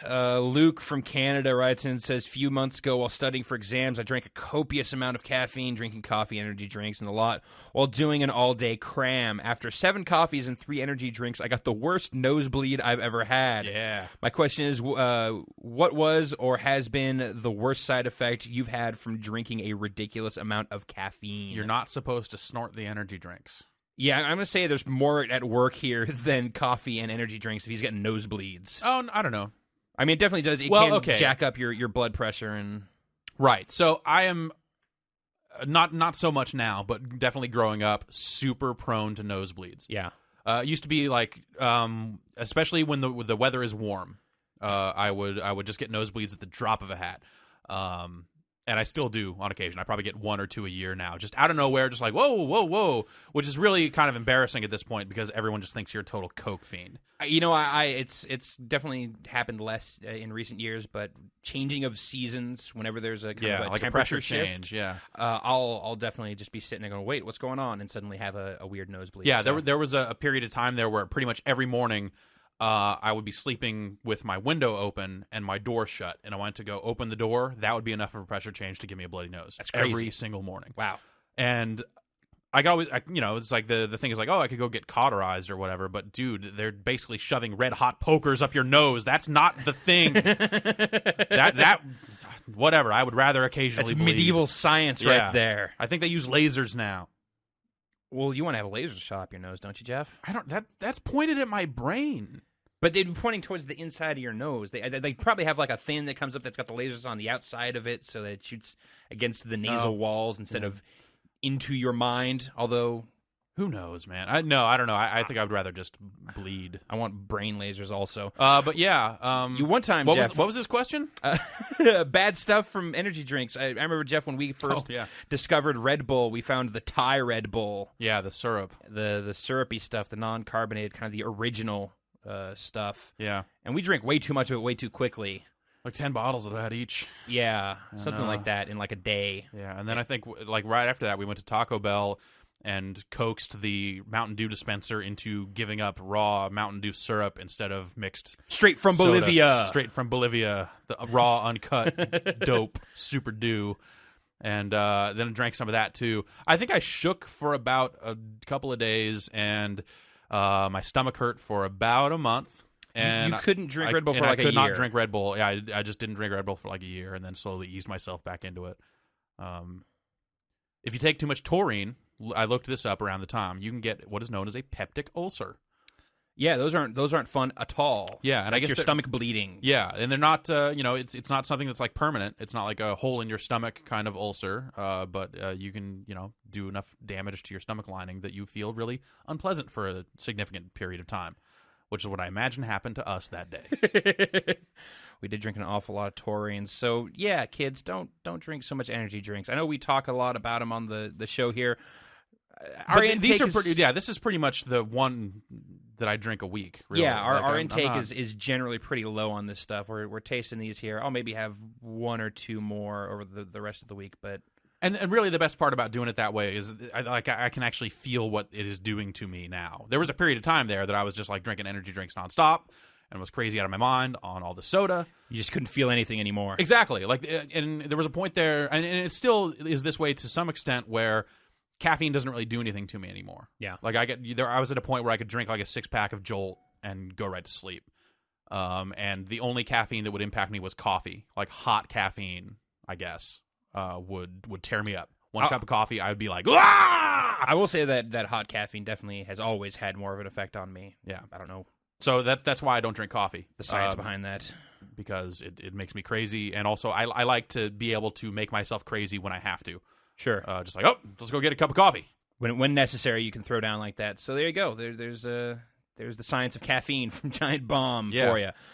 Luke from Canada writes in and says, few months ago while studying for exams, I drank a copious amount of caffeine, drinking coffee, energy drinks, and a lot while doing an all-day cram. After 7 coffees and 3 energy drinks, I got the worst nosebleed I've ever had. Yeah. My question is, what was or has been the worst side effect you've had from drinking a ridiculous amount of caffeine? You're not supposed to snort the energy drinks. Yeah, I'm going to say there's more at work here than coffee and energy drinks if he's getting nosebleeds. Oh, I don't know. I mean, it definitely does. It can jack up your blood pressure. And Right. So I am not so much now, but definitely growing up, super prone to nosebleeds. Yeah. It used to be like, especially when the weather is warm, I would just get nosebleeds at the drop of a hat. And I still do on occasion. I probably get 1 or 2 a year now, just out of nowhere, just like, whoa, which is really kind of embarrassing at this point because everyone just thinks you're a total coke fiend. You know, it's definitely happened less in recent years, but changing of seasons, whenever there's a kind of a like temperature a pressure shift, change, yeah. I'll definitely just be sitting there going, wait, what's going on? And suddenly have a weird nosebleed. Yeah, there was a period of time there where pretty much every morning I would be sleeping with my window open and my door shut, and I wanted to go open the door. That would be enough of a pressure change to give me a bloody nose. That's crazy. Every single morning. Wow. And I could always, it's like the thing is like, oh, I could go get cauterized or whatever, but dude, they're basically shoving red hot pokers up your nose. That's not the thing. that whatever. I would rather occasionally That's bleed. medieval science right there. I think they use lasers now. Well, you want to have a laser shot up your nose, don't you, Jeff? That's pointed at my brain. But they'd be pointing towards the inside of your nose. They probably have like a thing that comes up that's got the lasers on the outside of it so that it shoots against the nasal walls instead of into your mind, although... Who knows, man? I don't know. I think I would rather just bleed. I want brain lasers also. But yeah. You one time, Jeff... What was this question? Bad stuff from energy drinks. I remember, Jeff, when we first discovered Red Bull, we found the Thai Red Bull. Yeah, the syrup. The syrupy stuff, the non-carbonated, kind of the original stuff. Yeah. And we drink way too much of it way too quickly. Like 10 bottles of that each. Yeah, something like that in like a day. Yeah, and then I think like right after that we went to Taco Bell and coaxed the Mountain Dew dispenser into giving up raw Mountain Dew syrup instead of mixed straight from soda. Bolivia. Straight from Bolivia, the raw uncut dope super dew. And then I drank some of that too. I think I shook for about a couple of days and my stomach hurt for about a month. And you couldn't drink Red Bull for like a year. I could not drink Red Bull. Yeah, I just didn't drink Red Bull for like a year and then slowly eased myself back into it. If you take too much taurine, I looked this up around the time, you can get what is known as a peptic ulcer. Yeah, those aren't fun at all. Yeah, and I guess your stomach bleeding. Yeah, and they're not. It's not something that's like permanent. It's not like a hole in your stomach kind of ulcer. But you can do enough damage to your stomach lining that you feel really unpleasant for a significant period of time, which is what I imagine happened to us that day. We did drink an awful lot of taurine. So yeah, kids, don't drink so much energy drinks. I know we talk a lot about them on the show here. These are pretty. Yeah, this is pretty much the one that I drink a week. Really. Yeah, our intake is generally pretty low on this stuff. We're tasting these here. I'll maybe have 1 or 2 more over the rest of the week, but. And really, the best part about doing it that way is I can actually feel what it is doing to me now. There was a period of time there that I was just like drinking energy drinks nonstop and was crazy out of my mind on all the soda. You just couldn't feel anything anymore. Exactly. And there was a point there, and it still is this way to some extent, where caffeine doesn't really do anything to me anymore. Yeah. Like I was at a point where I could drink like a 6-pack of Jolt and go right to sleep. And the only caffeine that would impact me was coffee, like hot caffeine, I guess. Would tear me up. One cup of coffee, I would be like, ah! I will say that hot caffeine definitely has always had more of an effect on me. Yeah. I don't know. So that's why I don't drink coffee. The science behind that. Because it makes me crazy, and also I like to be able to make myself crazy when I have to. Sure. Just like, let's go get a cup of coffee. When necessary, you can throw down like that. So there you go. There's the science of caffeine from Giant Bomb for you.